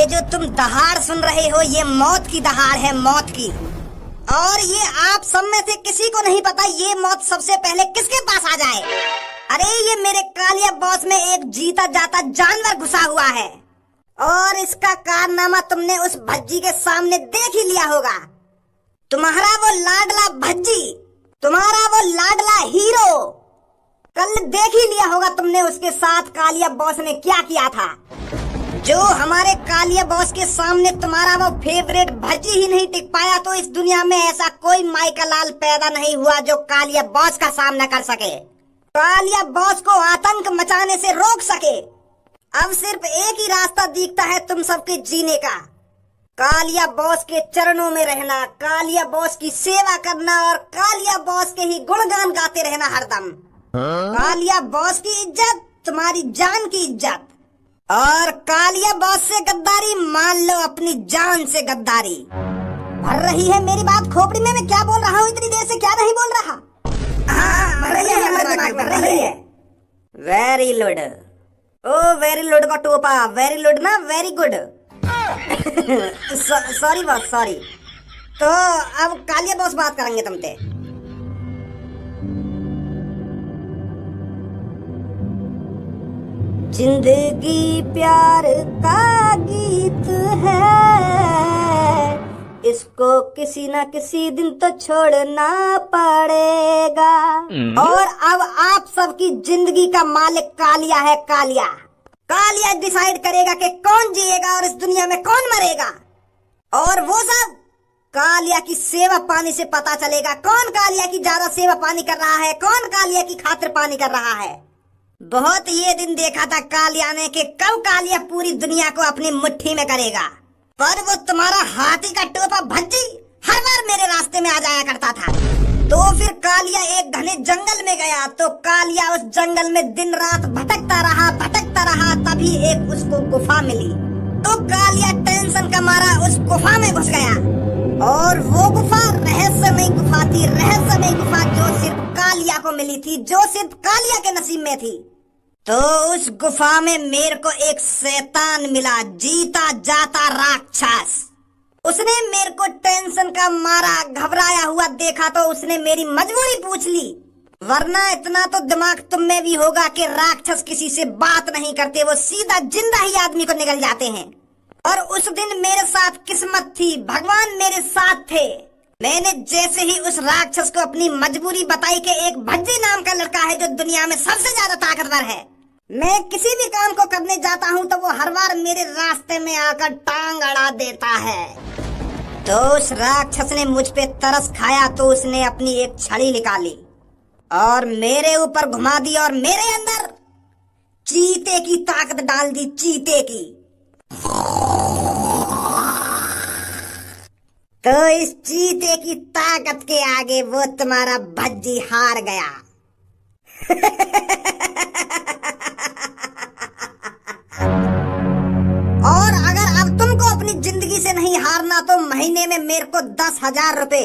जो तुम दहाड़ सुन रहे हो ये मौत की दहाड़ है, मौत की। और ये आप सब में से किसी को नहीं पता ये मौत सबसे पहले किसके पास आ जाए। अरे ये मेरे कालिया बॉस में एक जीता जाता जानवर घुसा हुआ है और इसका कारनामा तुमने उस भज्जी के सामने देख ही लिया होगा। तुम्हारा वो लाडला भज्जी, तुम्हारा वो लाडला हीरो, कल देख ही लिया होगा तुमने उसके साथ कालिया बॉस ने क्या किया था। जो हमारे कालिया बॉस के सामने तुम्हारा वो फेवरेट भज्जी ही नहीं टिक पाया तो इस दुनिया में ऐसा कोई माई का लाल पैदा नहीं हुआ जो कालिया बॉस का सामना कर सके, कालिया बॉस को आतंक मचाने से रोक सके। अब सिर्फ एक ही रास्ता दिखता है तुम सबके जीने का, कालिया बॉस के चरणों में रहना, कालिया बॉस की सेवा करना और कालिया बॉस के ही गुणगान गाते रहना हरदम। कालिया बॉस की इज्जत तुम्हारी जान की इज्जत, और कालिया बॉस से गद्दारी मान लो अपनी जान से गद्दारी। भर रही है मेरी बात खोपड़ी में, मैं क्या बोल रहा हूँ इतनी देर से, क्या नहीं बोल रहा। भर रही है, हमारे दिमाग में भर रही है। वेरी लुड, ओ वेरी लुड का टोपा, वेरी लुड ना very good. Sorry boss sorry. तो अब कालिया बॉस बात करेंगे तुमसे। जिंदगी प्यार का गीत है, इसको किसी ना किसी दिन तो छोड़ना पड़ेगा। और अब आप सबकी जिंदगी का मालिक कालिया है, कालिया। कालिया डिसाइड करेगा कि कौन जिएगा और इस दुनिया में कौन मरेगा, और वो सब कालिया की सेवा पानी से पता चलेगा। कौन कालिया की ज्यादा सेवा पानी कर रहा है, कौन कालिया की खातिर पानी कर रहा है। बहुत ये दिन देखा था कालिया ने कि कब कालिया पूरी दुनिया को अपनी मुट्ठी में करेगा, पर वो तुम्हारा हाथी का टोपा भज्जी हर बार मेरे रास्ते में आ जाया करता था। तो फिर कालिया एक घने जंगल में गया तो कालिया उस जंगल में दिन रात भटकता रहा, तभी एक उसको गुफा मिली। तो कालिया टेंशन का मारा उस गुफा में घुस गया, और वो गुफा रहस्यमय गुफा थी, रहस्यमय गुफा जो सिर्फ कालिया को मिली थी, जो सिर्फ कालिया के नसीब में थी। तो उस गुफा में मेरे को एक शैतान मिला, जीता जाता राक्षस। उसने मेरे को टेंशन का मारा घबराया हुआ देखा तो उसने मेरी मजबूरी पूछ ली, वरना इतना तो दिमाग तुम में भी होगा कि राक्षस किसी से बात नहीं करते, वो सीधा जिंदा ही आदमी को निगल जाते हैं। और उस दिन मेरे साथ किस्मत थी, भगवान मेरे साथ थे। मैंने जैसे ही उस राक्षस को अपनी मजबूरी बताई कि एक भज्जी नाम का लड़का है जो दुनिया में सबसे ज्यादा ताकतवर है, मैं किसी भी काम को करने जाता हूँ तो वो हर बार मेरे रास्ते में आकर टांग अड़ा देता है। तो उस राक्षस ने मुझ पे तरस खाया तो उसने अपनी एक छड़ी निकाली और मेरे ऊपर घुमा दी और मेरे अंदर चीते की ताकत डाल दी, चीते की। तो इस चीते की ताकत के आगे वो तुम्हारा भज्जी हार गया। और अगर अब तुमको अपनी जिंदगी से नहीं हारना तो महीने में मेरे को 10,000 रुपए,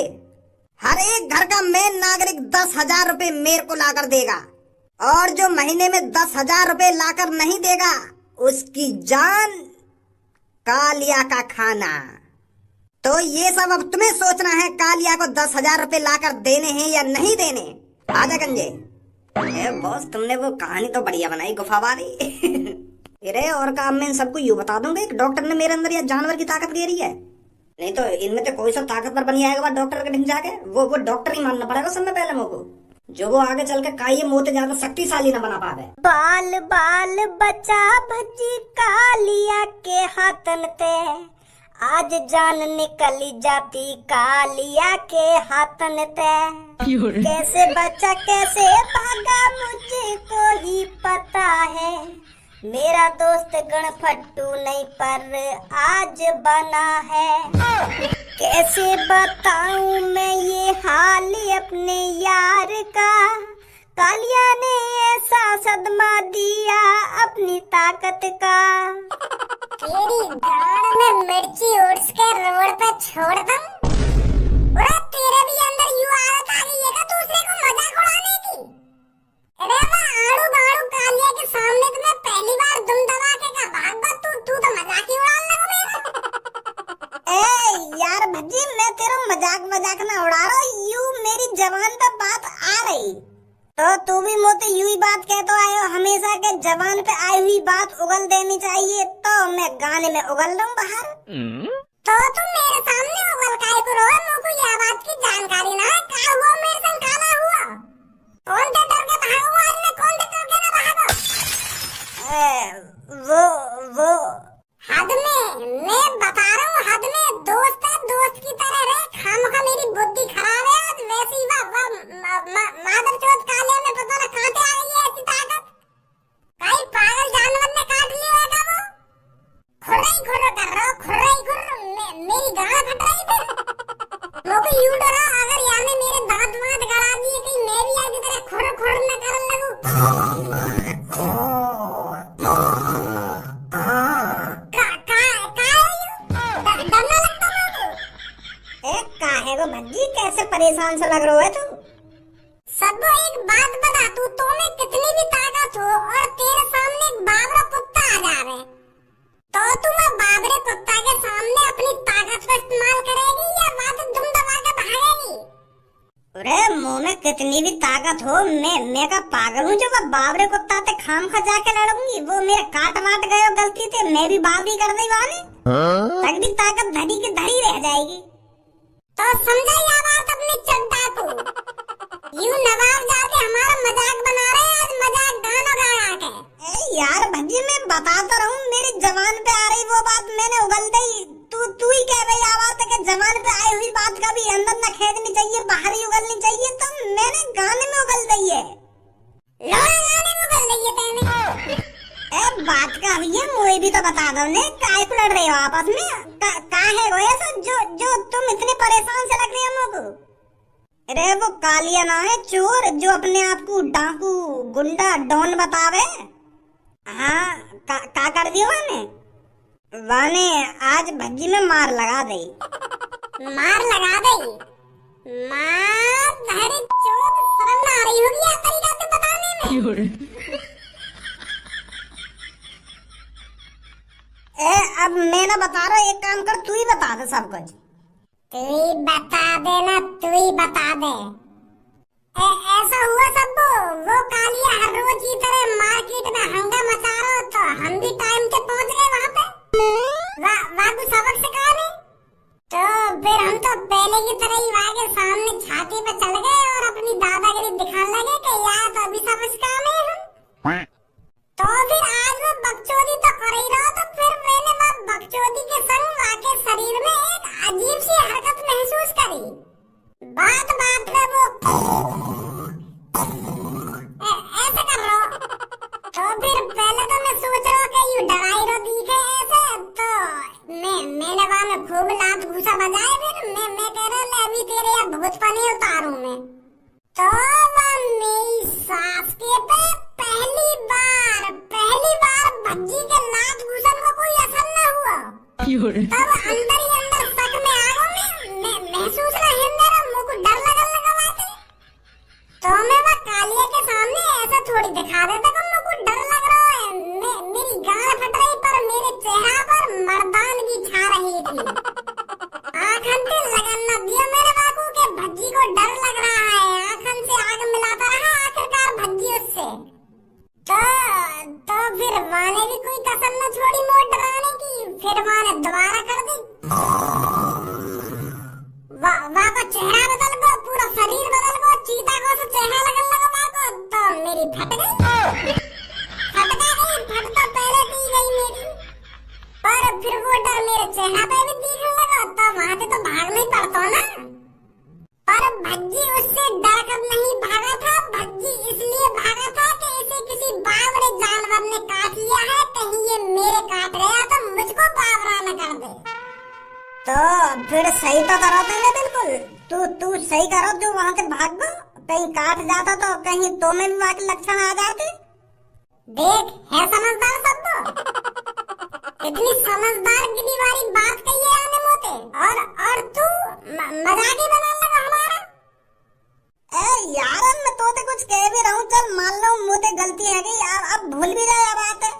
हर एक घर का मेन नागरिक 10,000 रुपए मेरे को लाकर देगा, और जो महीने में 10,000 रुपए लाकर नहीं देगा उसकी जान कालिया का खाना। तो ये सब अब तुम्हें सोचना है, कालिया को 10,000 रुपए लाकर देने हैं या नहीं देने। आजा गंजे। बॉस तुमने वो कहानी तो बढ़िया बनाई गुफा वाली। अरे और काम में सबको यूं बता दूंगा एक डॉक्टर ने मेरे अंदर या जानवर की ताकत घेरी है, नहीं तो इनमें तो कोई सा ताकतवर बन जाएगा डॉक्टर के ढिंग जाके। वो डॉक्टर ही मानना पड़ेगा सब में पहले मुझको, जो वो आगे चल के काई मोते ज्यादा शक्तिशाली न बना पावे। बाल बाल बचा भज्जी कालिया के हाथन ते, आज जान निकली जाती कालिया के हाथन ते। कैसे बचा कैसे भागा मुझको ही पता है, मेरा दोस्त गणफट्टू नहीं पर आज बना है। कैसे बताऊं मैं ये हाल अपने यार का, कालिया ने ऐसा सदमा दिया अपनी ताकत का। तेरी गाड़ में मिर्ची उड़स के रोड पे छोड़ दूं, और तेरे भी अंदर यूं आदत आ गई है क्या दूसरे को मजाक उड़ाने की। अरे वाह आड़ू बाड़ू कालिया के सामने तो मैं पहली बार दुम दबा के का भाग तू तो मजाक ही उड़ाने लगा मेरा। मजाक मजाक ना उड़ा रहा यू मेरी जबान पे बात आ रही तो तू भी मोते यूं ही बात कहते आयो हमेशा के जबान पे आई हुई बात उगल देनी चाहिए तो मैं गाने में उगल रहा हूँ बाहर। तो तुम मेरे सामने उगल काय करो मुझको यह बात की जानकारी ना है क्या हुआ मेरे संग काला हुआ कौन से डर के भागो आज मैं कौन से डर के ना भागो वो हद में मैं बता रहा हूँ हद में दोस्त है दोस्त की तरह रहे खामखा मेरी बुद्धि खराब है आज वैसे ही मादर चौथ काले में पता ना कहाँ से आ गई है ऐसी ताकत कहीं पागल जानवर ने काट लिया है क्या वो खुर्रा कर रहा खुर्रा मेरी गाल फट रही थी मुझे यूं डरा अगर याने मेरे दांत वांत गड़ा दिए कहीं मैं भी आगे तरह खुर न करने लगूं भज्जी कैसे परेशान सा लग रहा है तू सब एक बात बता तू तो में कितनी भी ताकत हो और तेरे सामने एक बाबरा कुत्ता आ जावे तो तुम बाबरे कुत्ता के सामने अपनी ताकत का इस्तेमाल करेगी या बात दुम दबा के भागेगी। अरे मुंह में कितनी भी ताकत हो मैं का पागल हूँ जो वो बाबरे कुत्ता ते खाम खा जाके लड़ूंगी वो मेरे काट वाट गए गलती से मैं भी बाबरी कर दी वाले तक भी ताकत धरी के धरी रह जाएगी। तो समझा यह बात अपने चड्डा को यूं नवाब जाके हमारा मजाक बना रहे हैं आज मजाक गाना गा के यार भज्जी मैं बताता रहूं मेरी जबान पे आ रही वो बात मैंने उगल दी तू ही कह रही आवाज के जबान पे आई हुई बात का भी अंदर न खेदनी चाहिए बाहर ही उगलनी चाहिए तो मैंने गाने में उगल दी है गाने में उगल दी है तेने बात का अब ये मुझे भी तो बता दो ने काय को लड़ रहे हो आपस में का है वो ऐसा जो तुम इतने परेशान से लग रहे हो मुझको। अरे वो कालिया ना है चोर जो अपने आप को डाकू गुंडा डॉन बतावे। हाँ का कर दिया वाने आज भज्जी में मार लगा दे मार धड़ी चोट शर्म आ रही होगी या तरीका से बताने में अब मैं ना बता रहा एक काम कर तू ही बता दे सब कुछ तू ही बता दे ऐसा हुआ सब वो कालिया हर रोज की तरह मार्केट में हंगामा मचा रहा तो हम भी टाइम से पहुंच गए वहाँ पे वहाँ कुछ सबक सिखा नहीं तो फिर हम तो पहले की तरह ही वहाँ के सामने छाती पे चल गए और अपनी दादागिरी दिखाने लगे कि यार तो अभी सबक सिखाने हम तो फिर आज वो बकचोदी तो कर ही रहा तो फिर मैंने वह बकचोदी के संग वहाँ के शरीर में एक अजीब सी हरकत महसूस करी बात में वो ऐसे कर रहा तो फिर पहले तो मैं सोच रहा कि यू डराई रो दिखे ऐसे तो मैंने वहाँ में खूब लात घुसा बजाए फिर मैं कह रहा अभी तेरे यार भूत पानी उतारूं मैं तो वह मेरी सास के पे पहली बार भज्जी के लात घुसन को कोई असर न हुआ तब अंदर ही अंदर शक में आ गया मैं महसूस ना हिंदर मुझको डर लगा बात तो मैं वह कालिया के सामने ऐसा थोड़ी दिखा देता कि मुझको डर लग रहा है मेरी गाल फट रही पर मेरे चेहरा पर मर्दानगी छा रही थी आँखन से लगन न दिया मेरे बाबू के भज्जी को डर लग रहा है आँखन से आग मिलाता रहा आखिरकार भज्जी उससे तो फिर वाने भी कोई कसम न छोड़ी मोड़ डराने की फिर वाने दोबारा कर दी वाह को चेहरा बदल गो पूरा शरीर बदल गो चीता को से चेहरा लगन लगा वाह को तो मेरी फट गई फट तो पहले दी गई मेरी पर फिर वो डर मेरे चेहरा पे भी दिखने लगा तो वहां से तो भागना ही पड़ता ना पर भज्जी उससे डर कर नहीं भागा था भज्जी इसलिए भागा था कि इसे किसी बावरे जानवर ने काट लिया है कहीं ये मेरे काट गया तो मुझको बावरा न कर दे तो फिर सही तो करो तुमने बिल्कुल तू सही करो जो वहाँ से भाग गो कहीं काट जाता तो कहीं तो में भी वहाँ के लक्षण आ जाते देख है समझदार सब इतनी समझदार गिरी वाली बात कही है आने मोते और तू मजाक ही बना लगा हमारा यार मैं तो कुछ कह भी रहा हूँ चल मान लो मुझे गलती है गई अब भूल भी जाए बात है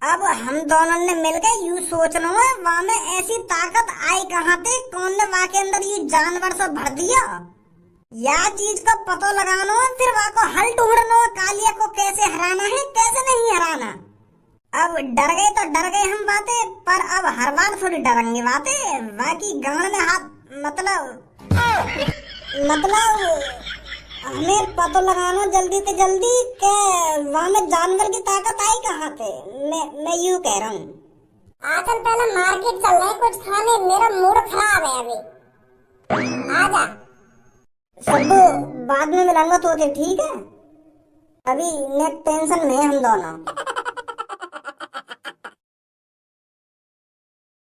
अब हम दोनों ने मिलकर यूं सोचना है वहां में ऐसी ताकत आई कहाँ थे, कौन ने वहां के अंदर यूं जानवर से भर दिया, या चीज का पता लगाना है, फिर वहां को हल ढूंढना है, कालिया को कैसे हराना है कैसे नहीं हराना। अब डर गए तो डर गए हम बातें, पर अब हर बार थोड़ी डरेंगे बातें। बाकी गांड में हाथ मतलब हमें पता लगाना जल्दी से जल्दी के वहां में जानवर की ताकत आई कहाँ थे। मैं यूं कह रहा हूँ आजकल पहले मार्केट चल रहे कुछ खाने, मेरा मूड खराब है अभी। आजा सबको बाद में मिलाऊंगा तो ठीक है, अभी नेट टेंशन में हम दोनों।